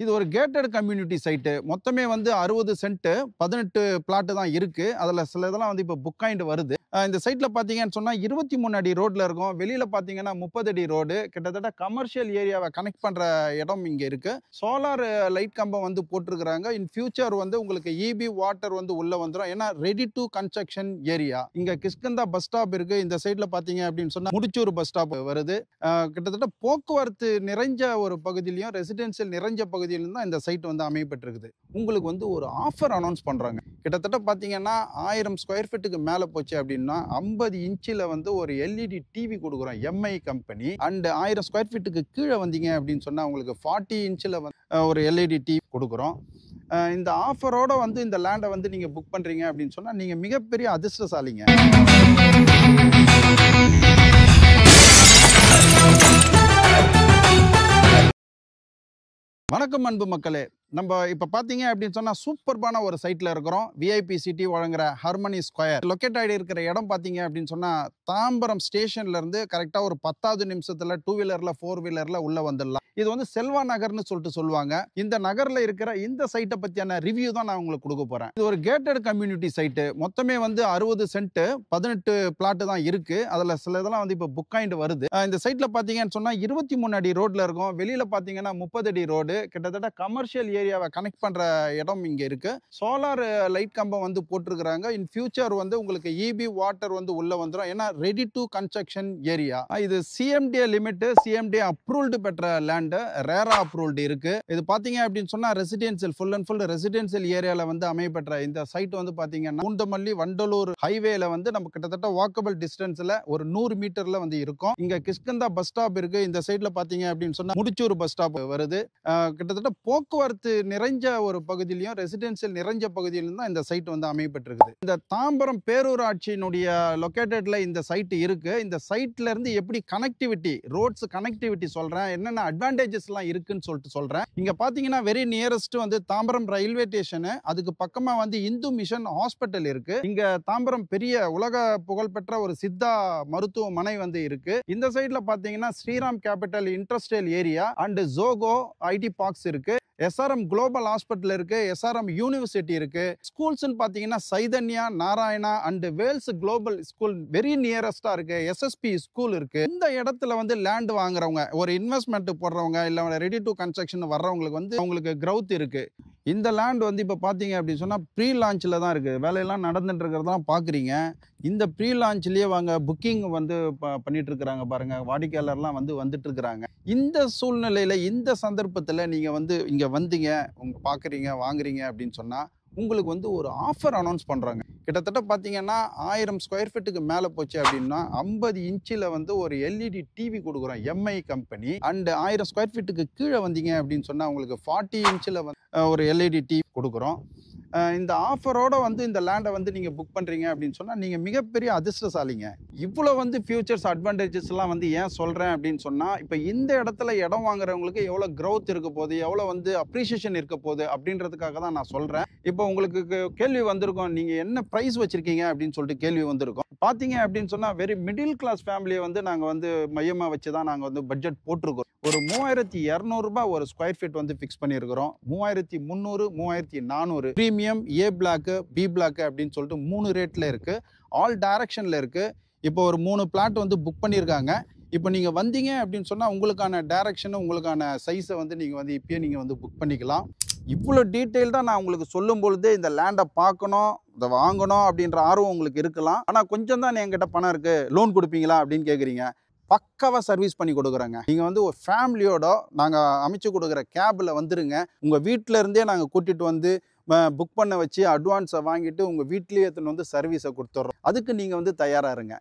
இது ஒரு gated community site. மொத்தமே வந்து 60 சென்ட் 18 பிளாட் தான் இருக்கு. அதுல சில இதெல்லாம் வந்து இப்போ புக் ஆயிட்டு வருது. இந்த சைட்ல பாத்தீங்கன்னு சொன்னா 23 அடி ரோட்ல இருக்கும். வெளியில பாத்தீங்கன்னா 30 அடி ரோடு. கிட்டத்தட்ட கமர்ஷியல் ஏரியாவை கனெக்ட் பண்ற இடம் இங்க இருக்கு. சோலார் லைட் கம்பம் வந்து போட்டிருக்காங்க. இன் ஃபியூச்சர் வந்து உங்களுக்கு இபி வாட்டர் வந்து உள்ள வந்துடும். ஏன்னா ரெடி டு கன்ஸ்ட்ரக்ஷன் ஏரியா. இங்க கிஷ்கிந்தா பஸ் ஸ்டாப் இருக்கு. இந்த சைட்ல பாத்தீங்க அப்படின்னு சொன்னா முடிச்சூர் பஸ் ஸ்டாப் வருது. கிட்டத்தட்ட போக்குவரத்து நிறைஞ்ச ஒரு பகுதியிலையும் ரெசிடென்சியல் நிறைஞ்ச பகுதியிலும் தான் இந்த சைட் வந்து அமையப்பட்டிருக்குது. உங்களுக்கு வந்து ஒரு ஆஃபர் அனௌன்ஸ் பண்றாங்க. கிட்டத்தட்ட பாத்தீங்கன்னா 1000 ஸ்கொயர் ஃபீட்டுக்கு மேல போச்சு அப்படின்னா 50 இன்ச்சில் வந்து ஒரு எல்இடி டிவி கொடுக்குறோம் எம்ஐ கம்பெனி. அண்ட் 1000 ஸ்கொயர் ஃபீட்டுக்கு கீழே வந்தீங்க அப்படின்னு சொன்னா உங்களுக்கு 40 இன்ச்சில் ஒரு எல்இடி டிவி கொடுக்குறோம். இந்த ஆஃபரோட வந்து இந்த லேண்டை வந்து நீங்க புக் பண்றீங்க அப்படின்னு சொன்னா நீங்க மிகப்பெரிய அதிர்ஷ்டசாலிங்க. வணக்கம் அன்பு மக்களே. நம்ம இப்ப பாத்தீங்க அப்படின்னு சொன்னா சூப்பர்பான ஒரு சைட்ல இருக்கிறோம். விஐபி சிட்டி வழங்குற ஹார்மனி ஸ்கொயர் லொக்கேட் ஆகி இருக்கிற இடம் பாத்தீங்க அப்படின்னு சொன்னா தாம்பரம் ஸ்டேஷன்ல இருந்து கரெக்டா ஒரு 10வது நிமிஷத்துல 2 வீலர்ல 4 வீலர்ல உள்ள வந்துடலாம். இது வந்து செல்வா நகர்னு சொல்லுவாங்க. இந்த நகர்ல இருக்கிற இந்த சைட்டை பத்தியான ரிவ்யூ தான் நான் உங்களுக்கு கொடுக்க போறேன். இது ஒரு கேட்டட் கம்யூனிட்டி சைட்டு. மொத்தமே வந்து 60 சென்ட் 18 பிளாட் தான் இருக்கு. அதுல சில இதெல்லாம் வந்து இப்ப புக் ஆயிட்டு வருது. இந்த சைட்ல பாத்தீங்கன்னு சொன்னா 23 அடி ரோட்ல இருக்கும். வெளியில பாத்தீங்கன்னா 30 அடி ரோடு. கிட்டத்தட்ட கமர்ஷியல் ஏரியாவை கனெக்ட் பண்ற இடம் இங்க இருக்கு. சோலார் லைட் கம்பம் வந்து போட்டிருக்காங்க. இன் ஃபியூச்சர் வந்து உங்களுக்கு இபி வாட்டர் வந்து உள்ள வந்துடும். ஏன்னா ரெடி டு கன்ஸ்ட்ரக்ஷன் ஏரியா. இது சிஎம்டிஏ லிமிட், சிஎம்டிஏ அப்ரூவ்டு பெற்ற லேண்ட், ரேரா அப்ரூவ்டு இருக்கு. இது பாத்தீங்க அப்படின்னு சொன்னா residential full and full residential ஏரியால வந்து அமையப்பெற்ற இந்த சைட் வந்து பாத்தீங்கன்னா பூந்தமல்லி வண்டலூர் ஹைவேல வந்து நம்ம கிட்டத்தட்ட வாக்கபிள் டிஸ்டன்ஸ்ல ஒரு 100 மீட்டர்ல வந்து இருக்கும். இங்க கிஷ்கிந்தா பஸ் ஸ்டாப் இருக்கு. இந்த சைட்ல பாத்தீங்க அப்படின்னு சொன்னா முடிச்சூர் பஸ் ஸ்டாப் வருது. கிட்டத்தட்ட போக்குவரத்து நிறைஞ்ச ஒரு பகுதியிலையும் ரெசிடென்சியல் நிறைஞ்ச பகுதியிலும் தான் இந்த சைட் வந்து அமையப்பட்டிருக்குது. இந்த தாம்பரம் பேரூராட்சியினுடைய லொகேட்டட்ல இந்த சைட் இருக்கு. இந்த சைட்ல இருந்து எப்படி கனெக்டிவிட்டி, ரோட்ஸ் கனெக்டிவிட்டி சொல்றேன், என்னென்ன அட்வான்டேஜஸ் எல்லாம் இருக்குன்னு சொல்றேன். இங்க பாத்தீங்கன்னா வெரி நியரஸ்ட் வந்து தாம்பரம் ரயில்வே ஸ்டேஷன், அதுக்கு பக்கமா வந்து இந்து மிஷன் ஹாஸ்பிட்டல் இருக்கு. இங்க தாம்பரம் பெரிய உலக புகழ்பெற்ற ஒரு சித்தா மருத்துவமனை வந்து இருக்கு. இந்த சைட்ல பாத்தீங்கன்னா Sriram capital industrial area and Zoho IT parks இருக்கு. எஸ்ஆர்எம் குளோபல் ஹாஸ்பிட்டல் இருக்கு. எஸ்ஆர்எம் யூனிவர்சிட்டி இருக்கு. ஸ்கூல்ஸ்னு பாத்தீங்கன்னா Chaitanya, Narayana and Vels global school very நியரஸ்டா இருக்கு. எஸ்எஸ்பி ஸ்கூல் இருக்கு. இந்த இடத்துல வந்து லேண்ட் வாங்குறவங்க, ஒரு இன்வெஸ்ட்மெண்ட் போடுறவங்க, இல்ல ரெடி டு கன்ஸ்ட்ரக்ஷன் வர்றவங்களுக்கு வந்து அவங்களுக்கு growth இருக்கு. இந்த லேண்ட் வந்து இப்ப பாத்தீங்க அப்படின்னு சொன்னா ப்ரீ லான்ச்ல தான் இருக்கு. வேலையெல்லாம் நடந்துட்டு இருக்கிறதெல்லாம் பாக்குறீங்க. இந்த ப்ரீ லான்ச்லயே வாங்க புக்கிங் வந்து பண்ணிட்டு இருக்காங்க பாருங்க. வாடிக்கையாளர்லாம் வந்து வந்துட்டு இருக்காங்க. இந்த சூழ்நிலையில இந்த சந்தர்ப்பத்துல நீங்க வந்து இங்க வந்தீங்க, பாக்குறீங்க, வாங்குறீங்க அப்படின்னு சொன்னா உங்களுக்கு வந்து ஒரு ஆஃபர் அனௌன்ஸ் பண்றாங்க. கிட்டத்தட்ட பாத்தீங்கன்னா 1000 ஸ்கொயர் ஃபீட்டுக்கு மேல போச்சு அப்படின்னா 50 இன்ச்சில் வந்து ஒரு எல்இடி டிவி கொடுக்குறோம் எம்ஐ கம்பெனி. அண்ட் 1000 ஸ்கொயர் ஃபீட்டுக்கு கீழே வந்தீங்க அப்படின்னு சொன்னா உங்களுக்கு 40 இன்ச்சில் ஒரு எல்இடி டிவி கொடுக்குறோம். இந்த ஆஃபரோட வந்து இந்த லேண்டை வந்து நீங்க புக் பண்றீங்க அப்படின்னு சொன்னா நீங்க மிகப்பெரிய அதிர்ஷ்டசாலிங்க. இவ்வளவு வந்து ஃபியூச்சர்ஸ் அட்வான்டேஜஸ் எல்லாம் வந்து ஏன் சொல்றேன் அப்படின்னு சொன்னா இப்ப இந்த இடத்துல இடம் வாங்குறவங்களுக்கு எவ்வளவு growth இருக்க போகுது, எவ்வளவு வந்து அப்ரிசியேஷன் இருக்க போகுது அப்படின்றதுக்காக தான் நான் சொல்றேன். இப்போ உங்களுக்கு கேள்வி வந்திருக்கும், நீங்க என்ன பிரைஸ் வச்சிருக்கீங்க அப்படின்னு சொல்லிட்டு கேள்வி வந்திருக்கும். பாத்தீங்க அப்படின்னு சொன்னா வெரி மிடில் கிளாஸ் ஃபேமிலியை வந்து நாங்க வந்து மையமா வச்சுதான் நாங்க வந்து பட்ஜெட் போட்டிருக்கோம். ஒரு 3200 ரூபாய் ஒரு ஸ்கொயர் ஃபீட் வந்து ஃபிக்ஸ் பண்ணியிருக்கிறோம். 3300, 3400 பிரீமியம், ஏ பிளாக், பி பிளாக் அப்படின்னு சொல்லிட்டு 3 ரேட்ல இருக்கு. ஆல் டைரக்ஷன்ல இருக்கு. இப்போ ஒரு 3 பிளாட் வந்து புக் பண்ணியிருக்காங்க. இப்போ நீங்க வந்தீங்க அப்படின்னு சொன்னா உங்களுக்கான டைரக்ஷன், உங்களுக்கான சைஸை வந்து நீங்க வந்து இப்பயே நீங்க வந்து புக் பண்ணிக்கலாம். இவ்வளோ டீட்டெயில் தான் நான் உங்களுக்கு சொல்லும் பொழுதே இந்த லேண்டை பார்க்கணும், இதை வாங்கணும் அப்படின்ற ஆர்வம் உங்களுக்கு இருக்கலாம். ஆனால் கொஞ்சம் தான் என்கிட்ட பணம் இருக்கு, லோன் கொடுப்பீங்களா அப்படின்னு கேட்குறீங்க. பக்காவாக சர்வீஸ் பண்ணி கொடுக்குறேங்க. நீங்கள் வந்து ஒரு ஃபேமிலியோட நாங்கள் அமைச்சு கொடுக்குற கேபில் வந்துருங்க. உங்கள் வீட்டில் இருந்தே நாங்கள் கூட்டிகிட்டு வந்து புக் பண்ண வச்சு அட்வான்ஸை வாங்கிட்டு உங்கள் வீட்லேயே எடுத்துன்னு வந்து சர்வீஸை கொடுத்துட்றோம். அதுக்கு நீங்கள் வந்து தயாராக இருங்க.